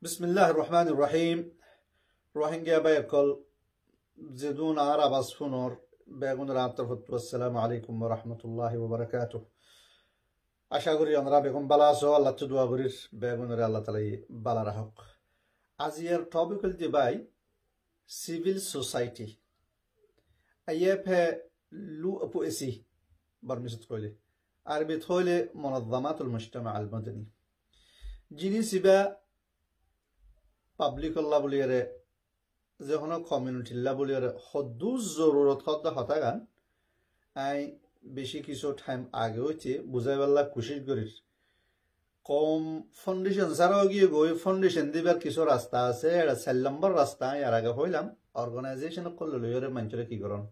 بسم الله الرحمن الرحيم. روحنجا بايكل زدون عرب أصفنور باغون رابطة والسلام عليكم ورحمة الله وبركاته. أشاغوري أن رابكم بلاسو الله تدوا غرير باغون ري الله تعالى بلا رحق. أزير topical دبي civil society. أيابها لو أبو إسي برمجت قولي عربي تقولي منظمات المجتمع المدني جيني سبا public আল্লাহ বলিয়ারে যখন community আল্লাহ বলিয়ারে হদ্দু জরুরত হদ্দা হতাগান I বেশি কিছু টাইম আগে হইতে বুঝাইবাল্লা কোশিশ করিস কম ফাউন্ডেশন ছাড়াও গিয়ে গই ফাউন্ডেশন দিবার কিছু রাস্তা আছে এটা 4 নম্বর রাস্তা এর আগে হইলাম অর্গানাইজেশন করলে লইরে মানুষরে কি করন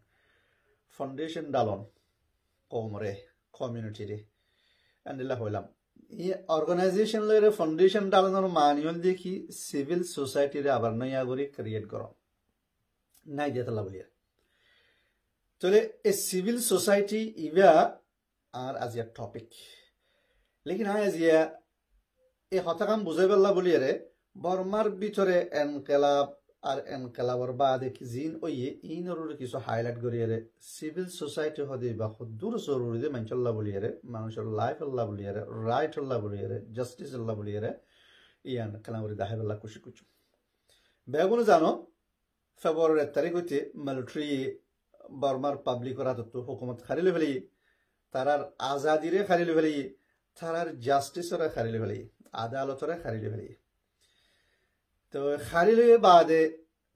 ফাউন্ডেশন ডালন কমরে কমিউনিটি রে আন্দিলা হইলাম অর্গানাইজেশন লইরে ফাউন্ডেশন ডালানোর ম্যানুয়াল দেখি সিভিল সোসাইটি রে আবার নয়া করে ক্রিয়েট করো নাই যেতলা বলিয়া চলে এ সিভিল সোসাইটি ইভা আর আজিয়া টপিক লেকিন আজিয়া এ হতাকাম বুঝাইবাল্লা বলিয়ারে বর্মার ভিতরে এনকেলাব আর এনকেলাবর বাদে জিন ওইয়ে ইনর কিছু হাইলাইট করিয়ারে সিভিল সোসাইটি হদে বা দূর জরুরি দে মানচল্লা বলিয়ারে মানুষের লাইফ আল্লাহ বলিয়ারে রাইট আল্লাহ বলিয়ারে জাস্টিস আল্লাহ বলিয়ারে ইয়ান কালামরি দাহেবাল্লা খুশি কুচু বেগুন জানো ফেব্রুয়ারি 1 তারিখ হইতে মিলিটারি বর্মার পাবলিক রাতত্ব হুকুমত খারিলে ফেলি তারার আজাদিরে খারিলে ফেলি তারার জাস্টিসরে খারিলে ফেলি আদালতরে খারিলে ফেলি তো খারিলে বাদে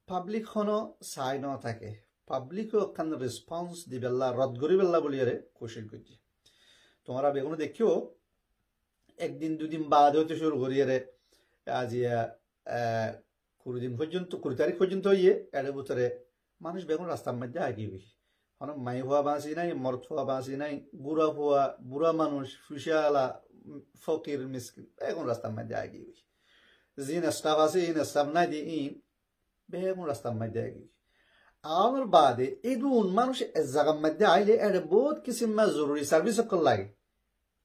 পাবলিক হনো চাই ন থাকে পাবলিকও একখান রেসপন্স দিবেল্লা রদ করিবেল্লা বলিয়ারে কোশিশ করছি তোমরা বেগুন দেখিও একদিন দুদিন বাদ হতে শুরু করিয়ারে আজিয়া 20 দিন পর্যন্ত 20 তারিখ পর্যন্ত ইয়ে এর ভিতরে মানুষ বেগুন রাস্তার মধ্যে আগিয়ে গেছে হন মাই হওয়া বাঁচি নাই মর্দ হওয়া বাঁচি নাই বুড়া হওয়া বুড়া মানুষ ফুসিয়ালা ফকির মিসকিন বেগুন রাস্তার মধ্যে আগিয়ে গেছে জিন স্টাফ আছে ইন স্টাফ নাই দি ইন বেগুন রাস্তার মধ্যে আগিয়ে আমার বাদে এগুন মানুষ এক জায়গার মধ্যে আইলে এর বহুত কিসিম জরুরি সার্ভিস সকল লাগে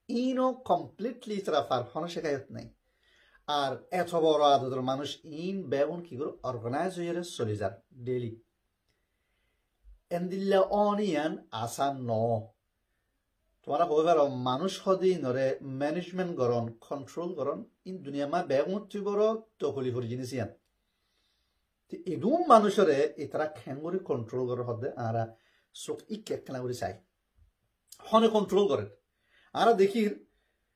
ইনও কমপ্লিটলি তারাফার হন শেখায়ত নাই আর এত বড় আদতের মানুষ ইন বেগুন কি করে অর্গানাইজ হয়ে চলে যান ডেইলি এন্দিল্লা অনিয়ান আসান ন তোমরা হইবার মানুষ সদি নরে ম্যানেজমেন্ট করন কন্ট্রোল করন ইন দুনিয়া মা বেগুন তুই বড় তহলি হরি জিনিস ইয়ান এদুম মানুষরে এতারা খেঙ্গুরি কন্ট্রোল করে হদে আরা চোখ ইকে খেলা করে চাই হনে কন্ট্রোল করেন আরা দেখি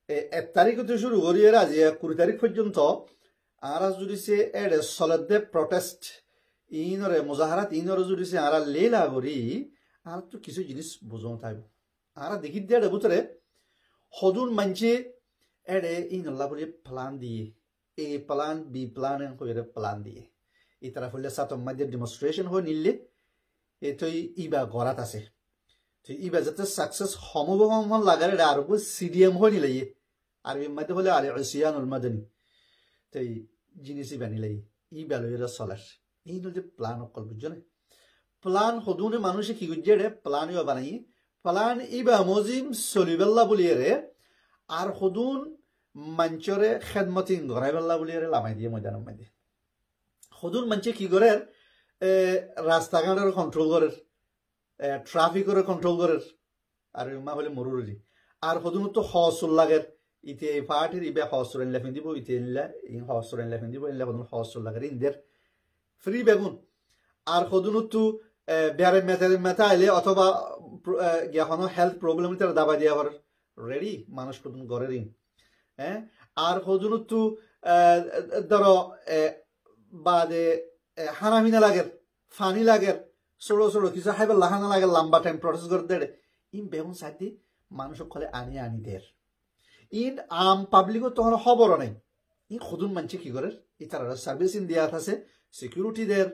1 তারিখ হতে শুরু করিয়ে আজি 20 তারিখ পর্যন্ত আরা জুড়িছে এডে সলেদে প্রটেস্ট ইনরে মুজাহারাত ইনরে জুড়িছে আরা লেলা করি আর তো কিছু জিনিস বুঝাও থাকব আরা দেখি দিয়ে ভিতরে হদুন মানছে এডে ইনল্লা বলে প্ল্যান দিয়ে এ প্ল্যান বি প্ল্যান করে প্ল্যান দিয়ে এই তারা হলে সাতম মাঝে ডেমনস্ট্রেশন হয়ে নিলে এ তো ইবা গড়াত আছে তো ইবা যাতে সাকসেস সমবহম লাগার এটা আর সিডিএম হয়ে নিলে আর এর মধ্যে হলে আর ওসিয়ানুল মাদানী তো এই জিনিস ইবা নিলে ইবা লইরা চলার এই যে প্ল্যান অকল বুঝছো না প্ল্যান হদুনে মানুষে কি বুঝছে রে প্ল্যান ইবা বানাই প্ল্যান ইবা মজিম সলিবেল্লা বলিয়ে রে আর হদুন মঞ্চরে খেদমতিন গড়াইবেল্লা বলিয়ে রে লামাই দিয়ে ময়দানের মধ্যে হদুন মঞ্চে কি করে রাস্তাঘাটের কন্ট্রোল করে ট্রাফিকের কন্ট্রোল করে আর মা হলে মরুরি আর হদুন তো হসুল লাগে ইতে এই পার্টির ইবে হসুর লেফিন দিব ইতে হসুর লেফিন দিব এলে হদুন হসুল লাগে ইন্দের ফ্রি বেগুন আর হদুন তো বেড়ে মেতা এলে অথবা এখনো হেলথ প্রবলেম তারা দাবা দিয়া হর রেডি মানুষ হদুন গড়ের হ্যাঁ আর হদুন তো ধরো বাদে হানামিনা লাগের ফানি লাগের ছোড়ো ছোড়ো কিছু হাইবার লাহানা লাগে লম্বা টাইম প্রসেস করে দেড়ে ইন বেগুন সাইডে মানুষ খলে আনি আনি দের ইন আম পাবলিকও তখন খবর নাই ই খুদুন মানছে কি করে ই তারা সার্ভিস ইন দিয়া আছে সিকিউরিটি দের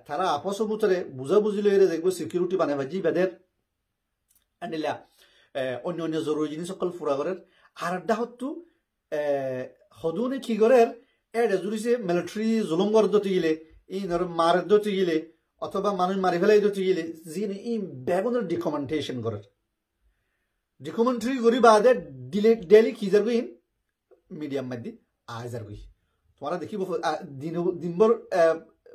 তারা আপস ভিতরে বুঝা বুঝি লইরে দেখবো সিকিউরিটি বানাই ভাজি বেদের আনিলা অন্য অন্য জরুরি জিনিস সকল ফুরা করে আর একটা হতো হদুনে কি করে এডে জুড়িছে মিলিটারি জুলুম করতে গেলে ই ধর মার দিতে গেলে অথবা মানুষ মারি ফেলাই দিতে গেলে যিনি ই বেগুনের ডিকমেন্টেশন করে ডিকমেন্টারি করি বাদে ডেলি কি যার গই মিডিয়াম মধ্যে আয় যার গই তোমারা দেখিব দিনভর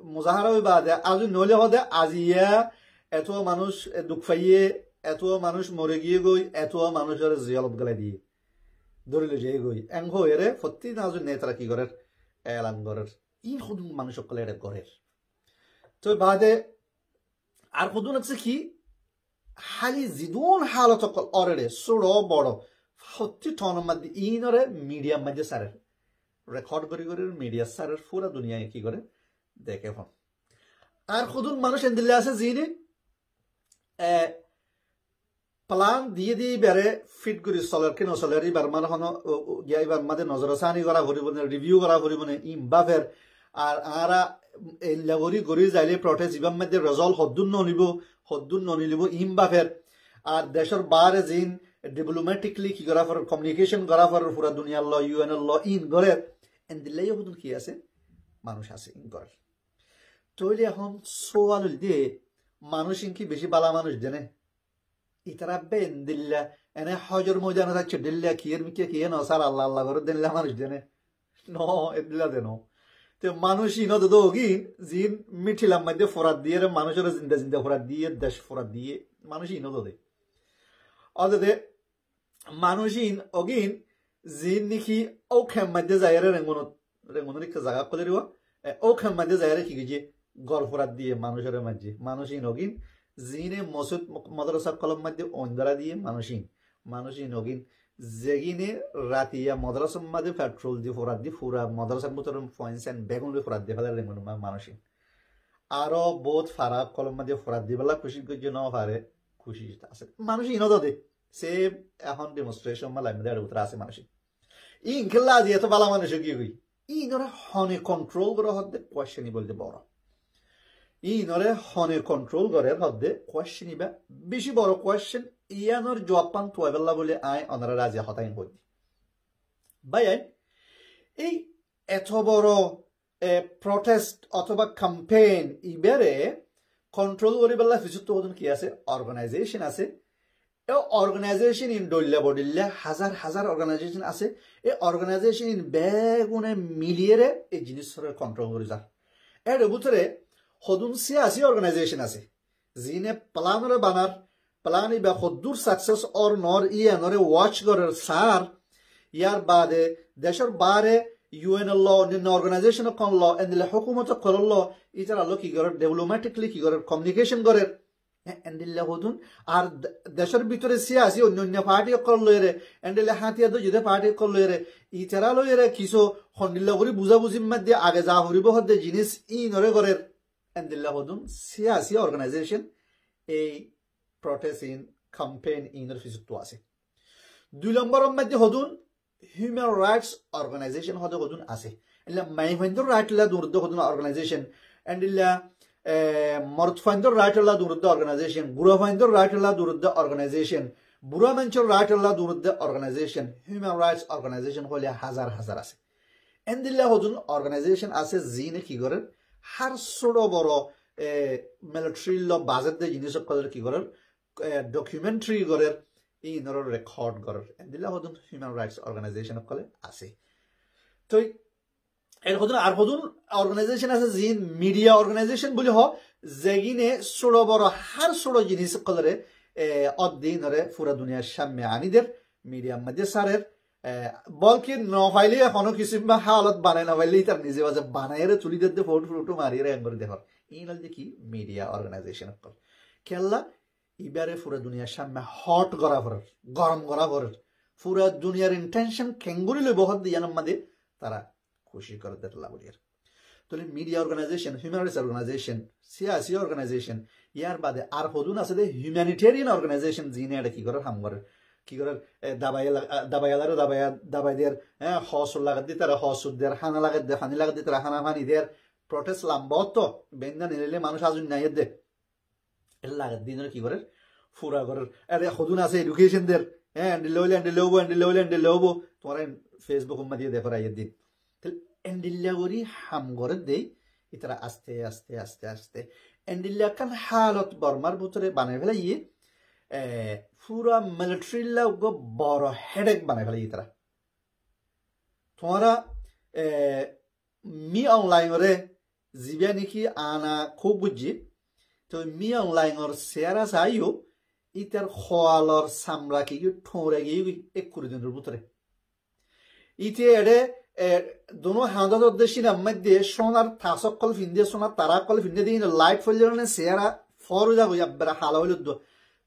মুজাহারা হইবা দে আজ নলে হদে আজিয়া এত মানুষ দুঃখ পাইয়ে এত মানুষ মরে গিয়ে গই এত মানুষের জিয়ালত গলাই দিয়ে ধরিলে যে গই এঙ্গ এরে সত্যি না আজ নেতারা কি করের এলান করের ই শুধু মানুষ সকলে এটা করের তো বাদে আর শুধু আছে কি হালি জিদুন হালত অরেডে ছোড়ো বড় সত্যি টনের মধ্যে ইনরে মিডিয়ার মধ্যে সারের রেকর্ড করে করে মিডিয়া সারের পুরা দুনিয়ায় কি করে দেখে ফোন আর খুদুন মানুষ এন্দিলে আছে যিনি প্লান দিয়ে দিয়ে বেড়ে ফিট করে চলার কেন চলার এবার মানে গিয়া এবার মাঝে নজরসানি করা ভরিব রিভিউ করা ভরিব ইমবাফের আর আরা এলাগরি গড়ি যাইলে প্রটেস্ট ইবার মধ্যে রেজল্ট হদ্দুন ননিলিব ইমবাফের আর দেশের বারে জিন ডিপ্লোম্যাটিকলি কি করা ফর কমিউনিকেশন করা ফর পুরা দুনিয়ার ল ইউএন ল ইন গড়ে এন্দিলেই হদুন কি আছে মানুষ আছে ইন গড় তৈলে এখন সোয়াল দিয়ে মানুষ কি বেশি বালা মানুষ দেনে ইতারা বেন দিল্লা এনে হজর ময়দানে থাকছে দিল্লা কিয়ের মিকে কিয়ে নসার আল্লাহ আল্লাহ করে দিল্লা মানুষ দেনে ন এদিল্লা দেন তো মানুষ ইন দোগিন জিন মিঠিলাম মধ্যে ফোরাত দিয়ে মানুষের জিন্দা জিন্দা ফোরাত দিয়ে দেশ ফোরাত দিয়ে মানুষ ইন দে অদে মানুষ ইন অগিন জিন নিখি ও খেম মধ্যে যায় রেঙ্গুন জায়গা করে দিব ও খেম মধ্যে যায় কি গেছে গড় ফোরাত দিয়ে মানুষের মাঝে মানুষ ইন অগিন জিনে মসুদ মাদ্রাসা কলম মধ্যে অন্ধরা দিয়ে মানুষই নগিন যেগিনে রাতিয়া মাদ্রাসার মধ্যে পেট্রোল দিয়ে ফোরাত দিয়ে পুরা মাদ্রাসার মতো পয়েন্টস এন্ড বেগুন দিয়ে ফোরাত দিয়ে ফেলে মানুষই আরো বহুত ফারাক কলম মধ্যে ফোরাত দিয়ে বেলা খুশি করছে ন পারে খুশি আছে মানুষই ইনো দে সে এখন ডেমনস্ট্রেশন মালাই মধ্যে আর উত্তর আছে মানুষই ইনকেল্লা দিয়ে এত বালা মানুষ কি হই ইনরা হনে কন্ট্রোল করে হতে কোয়েশ্চেনই বলতে বড় ইনরে হনে কন্ট্রোল করে হদ্দে কোয়েশ্চেন ইবা বেশি বড় কোয়েশ্চেন ইয়ানোর জবাব পান তোয়াবেল্লা বলে আয় অনারা রাজি হতাইন হই ভাই এই এত বড় প্রটেস্ট অথবা ক্যাম্পেইন ইবারে কন্ট্রোল করিবেলা ফিজুত হদুন কি আছে অর্গানাইজেশন আছে এই অর্গানাইজেশন ইন ডল্লা বডিল্লা হাজার হাজার অর্গানাইজেশন আছে এই অর্গানাইজেশন ইন বেগুনে মিলিয়ে এই জিনিসের কন্ট্রোল করে যা এর ভিতরে হদুন সিয়াসি অর্গানাইজেশন আছে যিনে প্লানরে বানার প্লান ইবা হদ্দুর সাকসেস অর নর ইয়ানরে ওয়াচ করার সার ইয়ার বাদে দেশের বারে ইউএন ল অন্যান্য অর্গানাইজেশন কন ল এন্দিলে হুকুমত করল ল ইতারা লো কি করে ডেভেলপমেন্টিকলি কি করে কমিউনিকেশন করে এন্দিলে হদুন আর দেশের ভিতরে সিয়াসি অন্যান্য পার্টি করল এরে এন্দিলে হাতিয়া দো যদি পার্টি করল এরে ইতারা লো এরে কিছু হন্দিল্লা করে বুঝাবুঝির মধ্যে আগে যা হরিব হদ্দে জিনিস ই নরে করে এন্দিল্লা হদুন সিয়াসি অর্গানাইজেশন এই প্রটেস্ট ইন ক্যাম্পেইন ইনর ফিজুত আছে 2 নম্বরের মধ্যে হদুন হিউম্যান রাইটস অর্গানাইজেশন হদুন আছে এলা মাইফাইন্ডর রাইট লা দুরুদ্দ হদুন অর্গানাইজেশন এন্ডিল্লা মর্দফাইন্ডর রাইট লা দুরুদ্দ অর্গানাইজেশন বুড়াফাইন্ডর রাইট লা দুরুদ্দ অর্গানাইজেশন বুড়া মানুষের রাইট লা দুরুদ্দ অর্গানাইজেশন হিউম্যান রাইটস অর্গানাইজেশন হলে হাজার হাজার আছে এন্দিল্লা হদুন অর্গানাইজেশন আছে জিনে কি করে হার ছোট বড় মিলিটারি ল বাজেট দিয়ে জিনিস কি করে ডকুমেন্টারি করে ইনর রেকর্ড করে এন্দিলা হদুন হিউম্যান রাইটস অর্গানাইজেশন কলে আছে তো এর হদুন আর হদুন অর্গানাইজেশন আছে জিন মিডিয়া অর্গানাইজেশন বলি হ যেগিনে ছোট বড় হার ছোট জিনিস কলরে অদ্দিনরে পুরা দুনিয়ার সামনে আনিদের মিডিয়ার মধ্যে সারের বলকি নহাইলে এখনো কিছু হালত বানায় না পাইলে তার নিজে বাজে বানাইরে চুলি দিয়ে ফটো মারিয়ে একবার দেখর ইনাল দেখি মিডিয়া অর্গানাইজেশন কল খেললা ইবারে পুরা দুনিয়ার সামনে হট করা ফর গরম করা ফর পুরা দুনিয়ার ইন্টেনশন কেঙ্গুরি লই বহুত দিয়ানোর মধ্যে তারা খুশি করে দেখলা বলিয়ার তাহলে media organization human rights organization সিয়াসি অর্গানাইজেশন ইয়ার বাদে আর হদুন আছে যে হিউম্যানিটেরিয়ান অর্গানাইজেশন যিনি এটা কি করে কাম করে কি করে দাবাইয়ালারও দাবাই দেয়ার হস লাগাত দি তারা হস দেয়ার হানা লাগাত দে ফানি লাগাত দি তারা হানা ফানি দেয়ার প্রটেস্ট লাম্বা তো বেন্দা নিলে মানুষ আজ নাই দে এর লাগাত দিন কি করে ফুরা করে আরে হদুন আছে এডুকেশন দের এন্ডিলেবো তোমার ফেসবুক দিয়ে দেখো রাইয়ের দিন এন্ডিল্লা করি হাম করে দেই ইতারা আস্তে আস্তে আস্তে আস্তে এন্ডিল্লা কান হালত বর্মার ভিতরে বানাই ফেলা ইয়ে পুরা মিলিটারি বড় হেডেক বানাই ফেলে ইতারা তোমারা মি অনলাইনরে জিবে নাকি আনা খুব বুঝি তো মি অনলাইনর শেয়ারা চাইও ইতার খোয়ালর সামরা কি ঠোঁড়ে গিয়ে এক করে দিনের ভিতরে ইতে এডে দোনো হাঁদার উদ্দেশ্যে মধ্যে সোনার থাসকল ফিন্দে সোনার তারাকল ফিন্দে দিয়ে লাইট ফেলে শেয়ারা ফর যাবো যাবে হালা হইল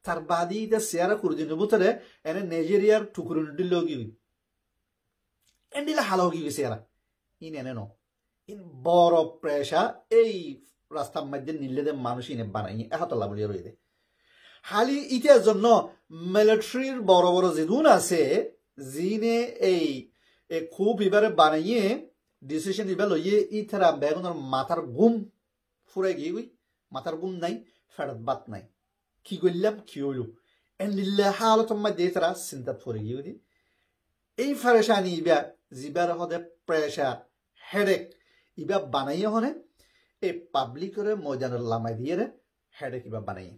তার বাদি ইতা শেয়ারা করে দিনের ভিতরে এনে নাইজেরিয়ার টুকুরি দিল গিয়ে এন্ডিলে হালা গিয়ে শেয়ারা ইন এনে ন ইন বড় প্রেসা এই রাস্তার মধ্যে নিলে মানুষ ইনে বানাই এতলা বলিয়া রয়ে দেয় হালি ইটার জন্য মিলিটারির বড় বড় যেদুন আছে জিনে এই খুব এবারে বানাইয়ে ডিসিশন এবার লইয়ে ইতারা বেগুনের মাথার ঘুম ফুরে গিয়ে মাথার ঘুম নাই ফেরত বাত নাই কি করলাম কি হইল এন্ডিল্লা হালত মধ্যে তারা চিন্তা ফুরে গিয়ে দি এই ফারেশানি ইবা জিবার হদে প্রেশার হেডেক ইবা বানাইয়ে হনে এই পাবলিকরে ময়দানের লামাই দিয়ে হেডেক ইবা বানাইয়ে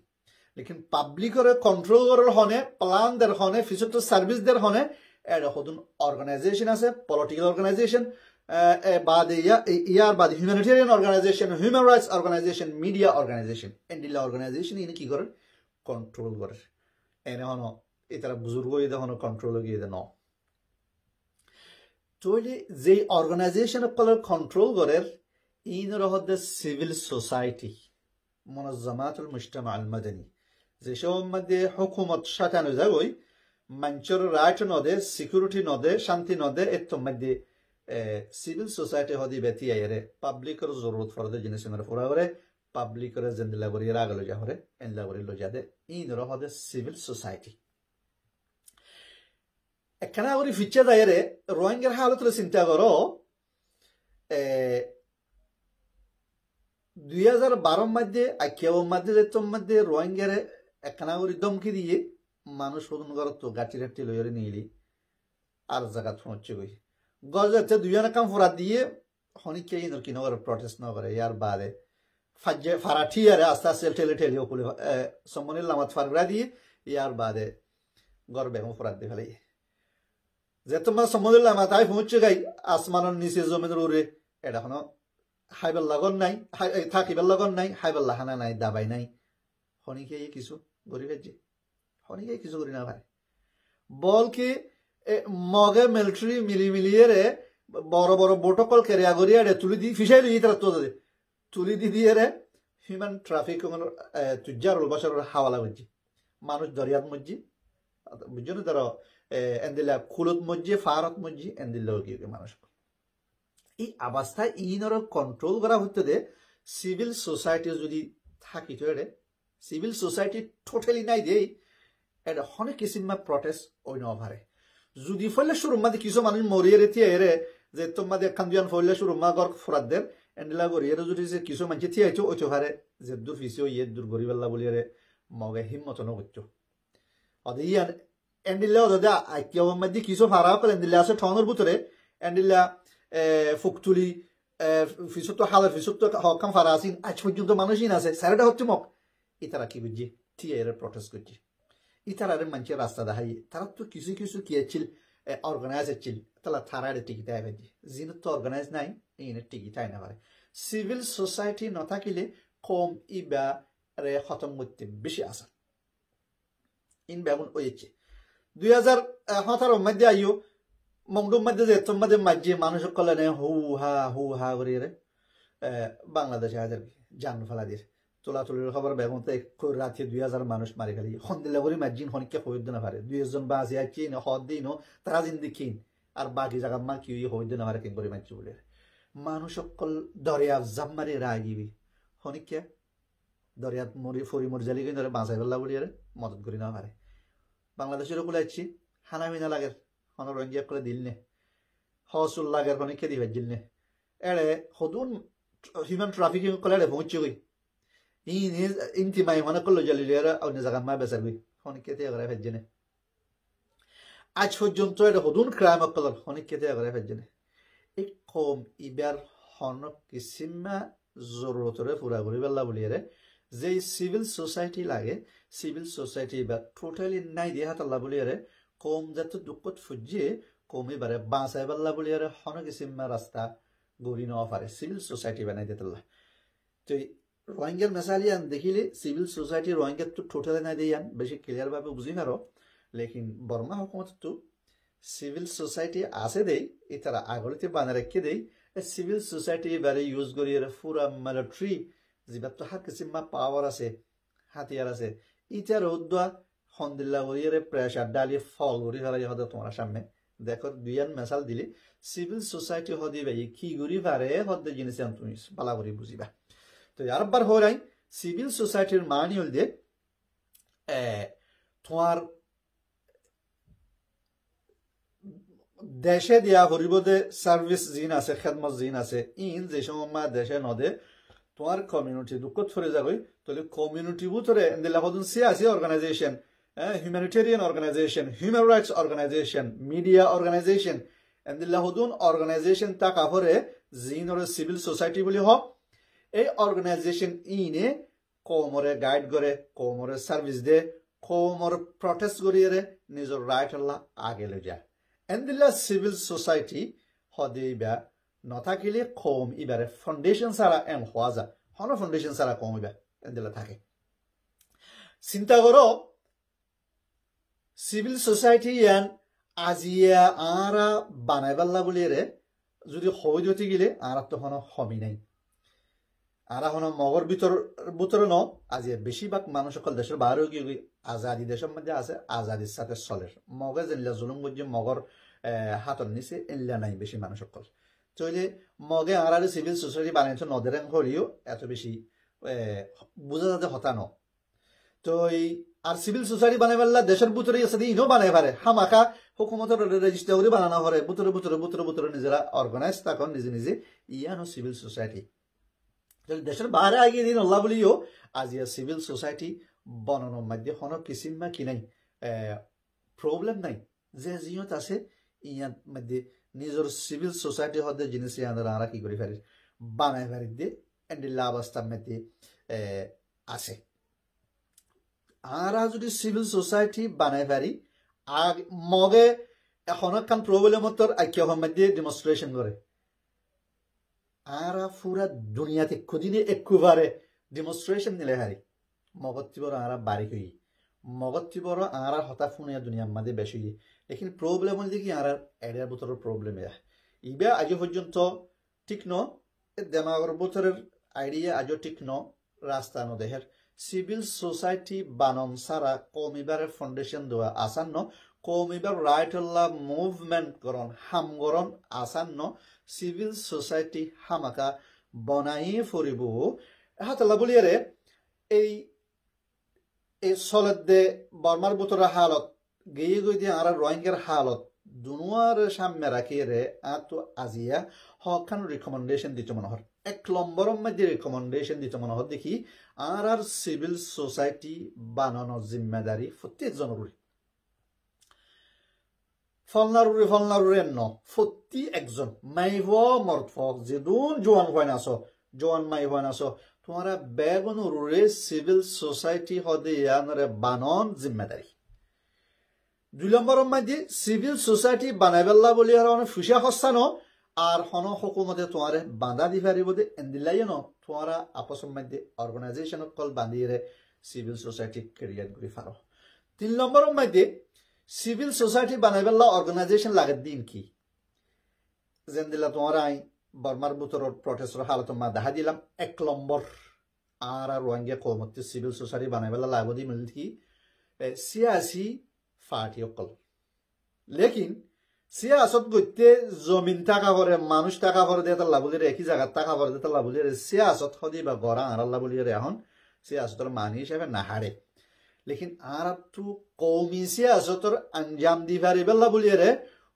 लेकिन पब्लिकर कंट्रोल होने प्लान दर होने फिजिकल सर्विस दर होने एड होदुन ऑर्गेनाइजेशन আছে पॉलिटिकल ऑर्गेनाइजेशन बाद यार बाद humanitarian organization human rights organization media organization एंडिला ऑर्गेनाइजेशन इने की करे कंट्रोल करे एने हनो इतरा बुजुर्ग इदे हनो कंट्रोल गी इदे न तोले जे ऑर्गेनाइजेशन कलर कंट्रोल करे इन रहद सिविल सोसाइटी मुनज़्ज़मातुल मुज्तमा अल मदनी যেসব মধ্যে হুকুমত সাজানো যাগই মানুষের রাইট নদে সিকিউরিটি নদে শান্তি নদে এত মধ্যে সিভিল সোসাইটি হদি বেতি আইরে পাবলিকের জরুরত ফরদে জিনিস মেরে পুরা করে পাবলিকের জিন্দলা করি রাগলো যা হরে এনলা করি লজা দে ইন হদে সিভিল সোসাইটি একখানা করি ফিচে দাইরে রোহিঙ্গার হালতরে চিন্তা করো 2012 মধ্যে আকিয়াও মধ্যে যেতম মধ্যে রোহিঙ্গারে একখানা করে দমকি দিয়ে মানুষ হদুন করত গাটি রাটি লইরে নিলি আর জায়গা হচ্ছে কই গজ যাচ্ছে দুইজনে কাম ফোরা দিয়ে হনিকে ইনর কি নগর প্রটেস্ট না করে ইয়ার বাদে ফাজে ফারাঠি আর আস্তে আস্তে ঠেলে ঠেলে ওপরে সম্মানের লামাত ফারগরা দিয়ে ইয়ার বাদে গর বেগম ফোরা দিয়ে ফেলে যে তোমার সম্মানের লামাত আই পৌঁছে গাই আসমানের নিচে জমিনের উড়ে এটা হনো হাইবার লগন নাই থাকিবার লগন নাই হাইবার লাহানা নাই দাবাই নাই হনিকে কিছু গরিব যে হনিকে কিছু করি না ভাই বল কি মগে মিলিটারি মিলিয়ে রে বড় বড় বোটকল কেরিয়া গড়িয়া রে তুলি দি ফিসাই লই তারা তো তুলি দি দিয়ে রে হিউম্যান ট্রাফিক তুজ্জার বছর হাওয়ালা বুঝছি মানুষ দরিয়াত মজ্জি বুঝছো না তারা এন্দিলা খুলত মজ্জি ফারত মজ্জি এন্দিলা কি মানুষ এই অবস্থায় ইনর কন্ট্রোল করা হতে দে সিভিল সোসাইটি যদি থাকি তো এড়ে সিভিল সোসাইটি টোটালি নাই দেই এটা অনেক কিসিমা প্রটেস্ট ওই নভারে যদি ফলে শুরু মাঝে কিছু মানুষ মরিয়ে রেতি এরে যে তোমাদের খান্দিয়ান ফলে শুরু মা গর ফরাদ দেন এন্ডলা গরিয়ে যদি যে কিছু মানুষ থিয়াইছো ওই চোহারে যে দূর ফিসিও ইয়ে দূর গরিবেল্লা বলিয়ে মগে হিম্মত নগচ্ছ অদে ইয়ান এন্ডিলা দাদা আইকিয়া মধ্যে কিছু ফারাও করে এন্ডিলা আছে ঠনের ভিতরে এন্ডিলা ফুকতুলি ফিসুত হালার ফিসুত হকাম ফারাসিন আজ পর্যন্ত মানুষই আছে স্যারটা হচ্ছে মক ইতারা কি বুঝছি থিয়ারে প্রটেস্ট করছি ইতারারে মানুষের রাস্তা দেখাই তারা তো কিছু কিছু কি আছিল অর্গানাইজ আছিল তাহলে থারারে টিকিট আয় ভাজি যিনি তো অর্গানাইজ নাই ইনে টিকিট আয় না পারে সিভিল সোসাইটি না থাকিলে কম ইবা রে খতম করতে বেশি আসা ইন বেগুন ওইছে 2017 মধ্যে আইও মংডুম মধ্যে যে তোর মধ্যে মাঝে মানুষ কলেনে হু হা করি রে বাংলাদেশে হাজার জান ফেলা দিয়ে তোলাতুলির খবর বেগুন তো রাতে 2000 মানুষ মারি ফেলি সন্দিলা করে মাঝিন হনিকে হইদ না পারে 2 জন বাঁচি আছি হদ দিন তারা জিন্দি কিন আর বাকি জায়গা মা কি হইদ না পারে কেন করে মাঝি বলে মানুষ সকল দরিয়া জাম মারি রাগিবি হনিকে দরিয়াত মরি ফরি মরজালি কিন ধরে বাঁচাই ফেললা বলি মদত করি না পারে বাংলাদেশের কুলাইছি হানা মিনা লাগে হন রঞ্জিয়া করে দিল নে হসুল লাগের হনিকে দিবে দিল নে এড়ে হদুন হিউম্যান ট্রাফিকিং করে পৌঁছে গই intimai mana kollo jalilera au ne zagan ma besarbi honikete agara fejjene আজ পর্যন্ত এটা হদুন ক্রাইম কলর হনিকতে আগরে fejjene এক কম ইবার হন কিসিমা জরুরতরে পুরা করি বেলা বলিরে যে সিভিল সোসাইটি লাগে সিভিল সোসাইটি বা টোটালি নাই দিয়া হাতাল্লা বলিরে কম যত দুঃখত ফুজিয়ে কম এবারে বাঁচাই বেলা বলিরে হন কিসিমা রাস্তা গরি ন পারে সিভিল সোসাইটি বানাই দিতলা তো রোহিঙ্গার মেসালিয়ান দেখিলে সিভিল সোসাইটি রোহিঙ্গার তো টোটালি নাই দিয়ান বেশি ক্লিয়ার ভাবে বুঝি নারো লেকিন বর্মা হুকুমত তো সিভিল সোসাইটি আছে দেই এটারা আগলিতে বানা রেখে দেই সিভিল সোসাইটি বারে ইউজ করি পুরা মিলিটারি যেটা তো হার কিসিমা পাওয়ার আছে হাতিয়ার আছে ইটার উদ্দা হন্দিল্লা করিয়ে প্রেসার ডালিয়ে ফল করি ফেলাই হতে তোমার সামনে দেখো দুইয়ান মেসাল দিলে সিভিল সোসাইটি হদি ভাই কি করি পারে হতে জিনিস তুমি পালা করি বুঝিবা তো আরবার হরাই সিভিল সোসাইটির মানি হল দিয়ে তোমার দেশে দিয়া করিব যে সার্ভিস জিন আছে খেদমত জিন আছে ইন যে সময় দেশে নদে তোমার কমিউনিটি দুঃখত ফরে যাবই তাহলে কমিউনিটি ভিতরে এন্দিলা কদুন সিয়াসি organization humanitarian organization, human rights organization, media organization, এন্দিলা কদুন অর্গানাইজেশন তা কাপড়ে জিন or civil society বলি হোক এই অর্গানাইজেশন ইনে কোমরে গাইড করে কোমরে সার্ভিস দে কোমর প্রটেস্ট করিয়ে নিজের রাইট আল্লাহ আগে লই যায় এন্দিলা সিভিল সোসাইটি হদিবা নথাকিলে কম ইবারে ফাউন্ডেশন সারা এম হওয়া যায় হন ফাউন্ডেশন সারা কম ইবা এন্দিলা থাকে চিন্তা করো সিভিল সোসাইটি ইয়ান আজিয়া আরা বানাইবাল্লা বলি রে যদি হই দিতে গেলে আর তো হন হবি নাই আর হন মগর ভিতরে ন আজি বেশিরভাগ মানুষ সকল দেশের বাইরেও কি আজাদি দেশের মধ্যে আছে আজাদির সাথে চলে মগে যেনলা জুলুম বুঝে মগর হাতর নিচে এনলা নাই বেশি মানুষ সকল চলে মগে আর সিভিল সোসাইটি বানাইছো নদেরেন হরিও এত বেশি বোঝা যাতে হতা ন তো এই আর সিভিল সোসাইটি বানাইবাল্লা দেশের ভিতরে আছে ইনো বানাই পারে হামাকা হুকুমতের রেজিস্টার করে বানানো পারে ভিতরে নিজেরা অর্গানাইজ তখন নিজে নিজে ইয়ানো সিভিল সোসাইটি দেশের বাইরে আগিয়ে দিন আল্লাহ বলিও আজিয়া সিভিল সোসাইটি বনানোর মধ্যে হন কিসিমা কি নাই প্রবলেম নাই যে জিনিস আছে ইয়ার মধ্যে নিজের সিভিল সোসাইটি হতে জিনিস ইয়ারা কি করে পারি বানাই পারি দিয়ে এন্ডিল্লা অবস্থার মধ্যে আছে আর যদি সিভিল সোসাইটি বানাই পারি আর মগে এখন কান প্রবলেমতর আইকিয়া মধ্যে ডেমনস্ট্রেশন করে আর পুরা দুনিয়াতে খুদিনে একুবারে ডেমনস্ট্রেশন নিলে হারি মগত্তি বড় আর বাড়ি হই মগত্তি বড় আর হতা ফুনিয়া দুনিয়ার মধ্যে বেশি লেকিন প্রবলেম হল কি আর এরিয়ার ভিতরের প্রবলেম ইবা আজ পর্যন্ত ঠিক ন দেমাগর ভিতরের আইডিয়া আজও ঠিক ন রাস্তা ন দেহের সিভিল সোসাইটি বানন সারা কমিবারের ফাউন্ডেশন দেওয়া আসান ন কমিবার রাইট আল্লাহ মুভমেন্ট করন হাম করন আসান ন সিভিল সোসাইটি হামাকা বনাই ফুরিব হাতাল্লা বলিয়ারে এই চলত দে বর্মার বুতরা হালত গিয়ে গই দিয়ে আর রোহিঙ্গার হালত দুনুয়ার সামনে রাখিয়ে রে তো আজিয়া হকান রিকমেন্ডেশন দিতে মনে হয় এক নম্বরের মধ্যে রিকমেন্ডেশন দিতে মনে হয় দেখি আর সিভিল সোসাইটি বানানোর জিম্মেদারি প্রত্যেকজনের ফলনারুরে ন ফতি একজন মাইভ মর্থ যেদুন জোয়ান হয় না জোয়ান মাই হয় না তোমারা বেগুনুরে সিভিল সোসাইটি হদে ইয়ানরে বানন জিম্মেদারি 2 নম্বরের মধ্যে সিভিল সোসাইটি বানাইবেলা বলি আর অনেক ফুসা হস্তানো আর হন হুকুমতে তোমারে বাঁধা দি পারিব দে এন্দিলাই ন তোমারা আপসের মধ্যে অর্গানাইজেশন কল বাঁধিয়ে সিভিল সোসাইটি ক্রিয়েট করে পারো 3 নম্বরের মধ্যে সিভিল সোসাইটি বানাইবেলা অর্গানাইজেশন লাগে দিন কি যেন দিলা তোমার আই বর্মার বুতরের প্রটেস্টর হালত মা দেখা দিলাম 1 নম্বর আর রোহিঙ্গা কমতে সিভিল সোসাইটি বানাইবেলা লাগব দি মিল কি সিয়াসি পার্টি অকল লেকিন সিয়াসত গইতে জমিন টাকা করে মানুষ টাকা করে দিয়ে তাল্লা বলি রে একই জায়গা টাকা করে দিয়ে তাল্লা বলি রে সিয়াসত হদি বা গড়া আর আল্লাহ বলি রে এখন সিয়াসতর মানি হিসাবে না হারে লেকিন আর তো কৌমি সিয়াসতর আঞ্জাম দি পারিবেলা বলি রে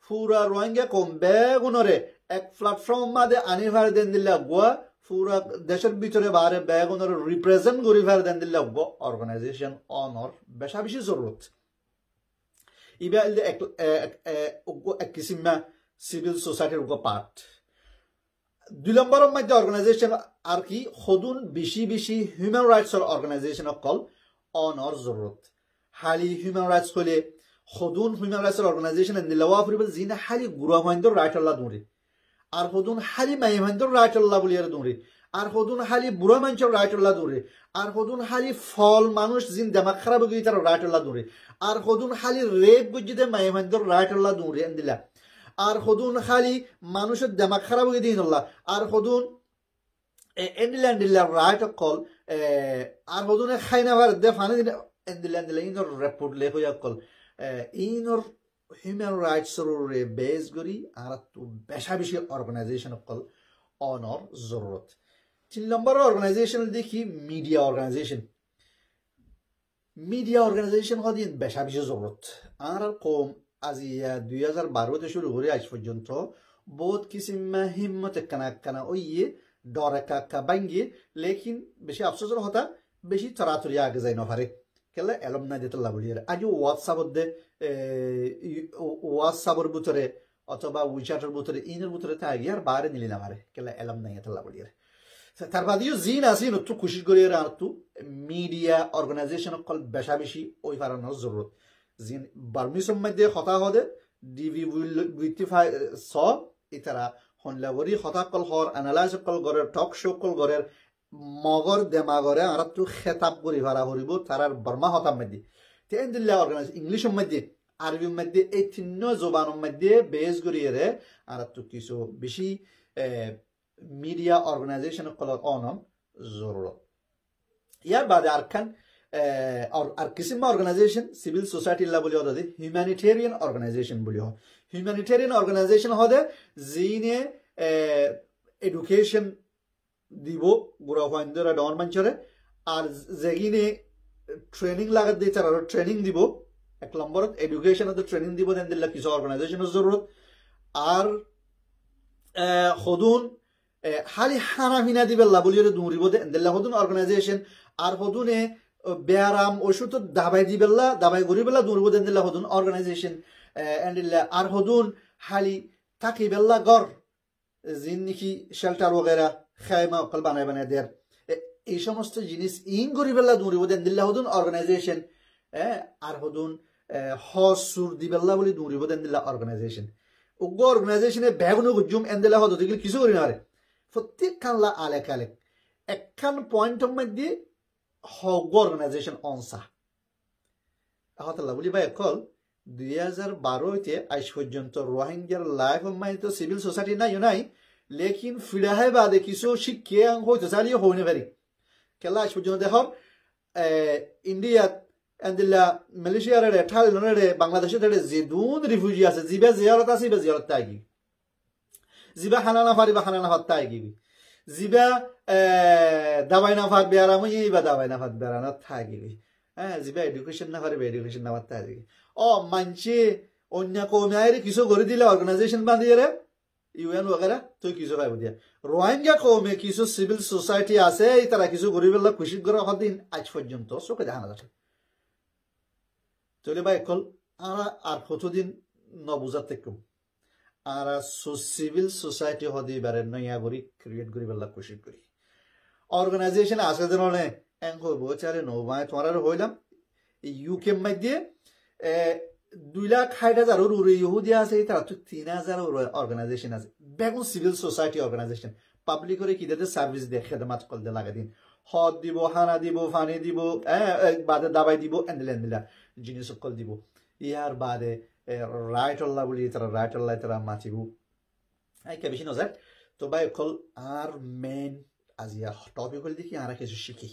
পুরা রোহিঙ্গা কম বেগুনরে এক প্ল্যাটফর্ম মাঝে আনি ফার দেন দিল্লা গোয়া পুরা দেশের ভিতরে বাইরে বেগুনরে রিপ্রেজেন্ট করি ফার দেন দিল্লা গো অর্গানাইজেশন অনর বেশা বেশি জরুরত ইবা এক কিসিমা সিভিল সোসাইটির পার্ট 2 নম্বরের মধ্যে অর্গানাইজেশন আর কি সদুন বেশি হিউম্যান রাইটসর অর্গানাইজেশন কল অনর জরুরত হালি হিউম্যান রাইটস হলে সদুন হিউম্যান রাইটসর অর্গানাইজেশন নিলাওয়া ফুরিব জিনা হালি গুড়া হইন্দর রাইট আল্লাহ দৌড়ে আর হদুন হালি মাইমানদর রাইটল্লাহ বলিয়ার দৌড়ে আর হদুন হালি বুড়া মানুষের রাইটল্লাহ দৌড়ে আর হদুন হালি ফল মানুষ জিন দেমাগ খারাপ গিয়ে তার রাইটল্লাহ দৌড়ে আর হদুন হালি রেপ বুঝিতে মাইমানদর রাইটল্লাহ দৌড়ে দিলা আর হদুন খালি মানুষের দেমাগ খারাপ গিয়ে দিন আর হদুন এন্ডিল্যান্ডিল্লা রাইট কল আর হদুনে খাইনা ভার দে ফানি দিন এন্ডিল্যান্ডিল্লা ইনর রেপোর্ট লে হইয়া কল ইনর হিউম্যান রাইটস রে বেস করি আর তো বেশা বেশি অর্গানাইজেশন কল অনর জরুরত 3 নম্বর অর্গানাইজেশন দেখি মিডিয়া অর্গানাইজেশন হদিন বেশা বেশি জরুরত আর কম আজি 2012 শুরু করে আজ পর্যন্ত বহুত কিসিমা হিম্মত কানা ওইয়ে ডরে কাকা বাঙ্গি লেকিন বেশি আফসোসের হতা বেশি তরাতরি আগে যাই নফারে কেলে এলম না দিতে লাভলিয়ার আজ হোয়াটসঅ্যাপের ভিতরে অথবা উইচ্যাটের ভিতরে ইনের ভিতরে থাকি আর বাইরে নিলি না মারে কেলে এলম নাই এত লাভলিয়ার তার বাদেও জিন আছে নতু খুশি করি আর তু মিডিয়া অর্গানাইজেশন কল বেশা বেশি ওই ফারানোর জরুরত জিন বার্মিসম মধ্যে হতা হদে ডিভি উইটিফাই স ইতারা হনলাবরি হতা কল হর অ্যানালাইজ কল গরের টক শো কল গরের মগর দেমাগরে আর তু খেতাব করি ভাড়া হরিব তারার বর্মা হতাম মধ্যে তেন দিল্লা অর্গানাইজ ইংলিশের মধ্যে আরবির মধ্যে এই 3 জবানের মধ্যে বেস করিয়ে আর তু কিছু বেশি মিডিয়া অর্গানাইজেশন কল অনম জরুরত ইয়ার বাদে আর কিসিমা অর্গানাইজেশন সিভিল সোসাইটি লা বলি হদে হিউম্যানিটেরিয়ান অর্গানাইজেশন বলি হয় হিউম্যানিটেরিয়ান অর্গানাইজেশন হদে জিনে এডুকেশন দিব গুড়া ফাইন্দরা ডন মাঞ্চরে আর যেগিনে ট্রেনিং লাগাত দিয়ে তারা ট্রেনিং দিব 1 নম্বরত এডুকেশন ট্রেনিং দিব দেন দিল্লা কিছু অর্গানাইজেশনের জরুরত আর হদুন হালি হানা হিনা দিবেল্লা বলি দৌড়িব দেন দিল্লা হদুন অর্গানাইজেশন আর হদুনে ব্যায়াম ওষুধ দাবাই দিবেল্লা দাবাই গরিবেল্লা দৌড়িব দেন দিল্লা হদুন অর্গানাইজেশন আর হদুন হালি থাকি বেল্লা গড় জিন নাকি শেল্টার ওগেরা খায়মা অকল বানায় দেয়ার এই সমস্ত জিনিস ইন গরিবেল্লা দৌড়িব দেন দিল্লা হদুন অর্গানাইজেশন আর হদুন হসুর দিবেল্লা বলি দৌড়িব দেন দিল্লা অর্গানাইজেশন উগ্র অর্গানাইজেশনে ব্যাগুনো গুজুম এন দিল্লা হদ দিগুলো কিছু করি না রে প্রত্যেক কানলা আলেক একখান পয়েন্টের মধ্যে হগ্য অর্গানাইজেশন অনসা হতাল্লা বলি ভাই কল 2012 আজ পর্যন্ত রোহিঙ্গার লাইফ মাইতো সিভিল সোসাইটি নাই লেকিন ফিরাহে বাদে কিছু শিক্ষে হয়তো চালিয়ে হইনে পারি কেলা আজ পর্যন্ত দেখো ইন্ডিয়া এন্দিল্লা মালয়েশিয়ার থাইল্যান্ডের বাংলাদেশের যে দুন রিফিউজি আছে জিবা জিয়ারত আছে বা জিয়ারত তাই জিবা হানানা ফারি বা হানানা ফাত তাই গিবি জিবা দাবাই না ফাত বেয়ারাম বা দাবাই না ফাত বেয়ারানো তাই গিবি জিবা এডুকেশন না ফারি এডুকেশন না ফাত তাই গিবি মানছে অন্য কৌমিয়ার কিছু করে দিলে অর্গানাইজেশন বাঁধিয়ে রে ইউএন ওগেরা তুই কিছু পাইব দিয়া রোহিঙ্গা কৌমে কিছু সিভিল সোসাইটি আছে তারা কিছু গরিবের খুশি করে হদিন আজ পর্যন্ত চোখে দেখা না যাচ্ছে চলে ভাই কল আর কতদিন নবুজার থেকে আর সিভিল সোসাইটি হদি বারে নয়া করি ক্রিয়েট করি বেলা খুশি করি অর্গানাইজেশন আছে ধরনে এং হইব চারে নৌবায় তোমার হইলাম ইউকে মধ্যে 2,60,000 উপরে ইহুদি আছে তারা তো 3,000 অর্গানাইজেশন আছে বেগুন সিভিল সোসাইটি অর্গানাইজেশন পাবলিকরে কি দিতে সার্ভিস দিয়ে খেদমাত করতে লাগে দিন হদ দিব হানা দিব ফানি দিব বাদে দাবাই দিব এন্দিলা জিনিস সকল দিব ইয়ার বাদে রাইট আল্লাহ বলি তারা রাইট আল্লাহ তারা মাতিব কে বেশি নজার তো ভাই কল আর মেন আজিয়া টপিক হল দেখি আর কিছু শিখি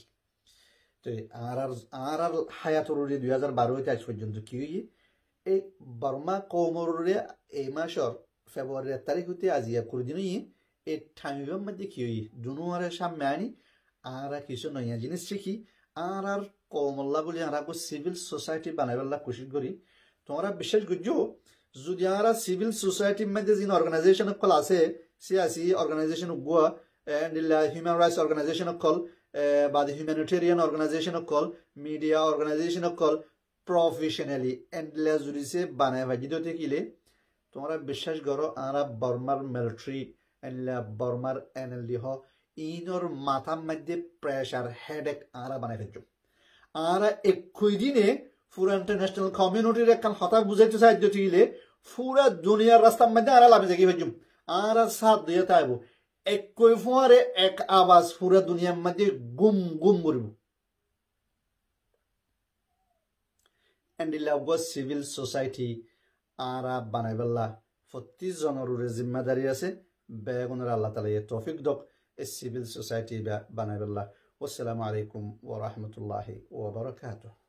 তো আর হায়াতর 2012 আজ পর্যন্ত কি এই বর্মা কৌমরে এই মাসের ফেব্রুয়ারি তারিখ হতে আজিয়া কুড়িদিন এই ঠামিবার মধ্যে কি দুনুয়ারের সামনে আনি আর কিছু নয়া জিনিস শিখি আর কৌমল্লা বলি আর সিভিল সোসাইটি বানাইবার কোশিশ করি তোমরা বিশেষ করছো যদি আর সিভিল সোসাইটির মধ্যে যে অর্গানাইজেশন কল আছে সিয়াসি অর্গানাইজেশন গুয়া হিউম্যান রাইটস অর্গানাইজেশন কল বা হিউম্যানিটেরিয়ান অর্গানাইজেশন কল মিডিয়া অর্গানাইজেশন কল প্রফেশনালি এন্ডলা যদি সে বানায় ভাজি দিতে কিলে তোমরা বিশ্বাস করো আর বর্মার মিলিটারি এন্ডলা বর্মার এনএলডি হ ইনর মাথার মধ্যে প্রেশার হেডেক আর বানাই ফেলছো আর একই দিনে পুরো ইন্টারন্যাশনাল কমিউনিটির একটা হতা বুঝাইতে সাহায্য দিলে পুরা দুনিয়ার রাস্তার মধ্যে আর লাভে জাগিয়ে ফেলছো আর সাথ দিয়ে তাইব একই ফোয়ারে এক আওয়াজ পুরা দুনিয়ার মধ্যে গুম গুম করব এন্ডিলা সিভিল সোসাইটি আর বানাইবেলা প্রতি জনের জিম্মাদারি আছে বেগুনের আল্লাহ তালা তৌফিক দক এই সিভিল সোসাইটি বানাইবেলা। আসসালামু আলাইকুম ওয়া রাহমাতুল্লাহি ওয়া বারাকাতুহু।